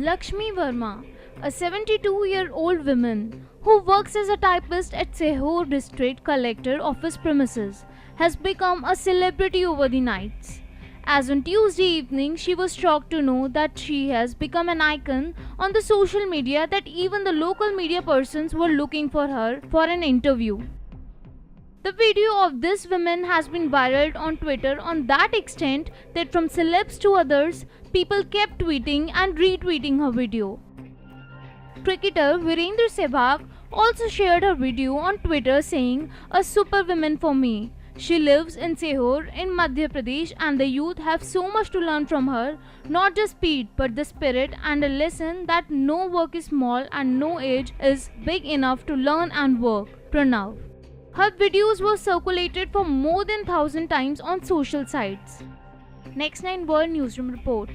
Lakshmi Verma, a 72-year-old woman who works as a typist at Sehore District Collector Office premises, has become a celebrity over the nights. As on Tuesday evening, she was shocked to know that she has become an icon on the social media that even the local media persons were looking for her for an interview. The video of this woman has been viral on Twitter on that extent that from celebs to others, people kept tweeting and retweeting her video. Cricketer Virendra Sehwag also shared her video on Twitter saying, "A superwoman for me. She lives in Sehore in Madhya Pradesh and the youth have so much to learn from her, not just speed but the spirit and a lesson that no work is small and no age is big enough to learn and work. Pranav." Her videos were circulated for more than 1,000 times on social sites. Next 9 World Newsroom report.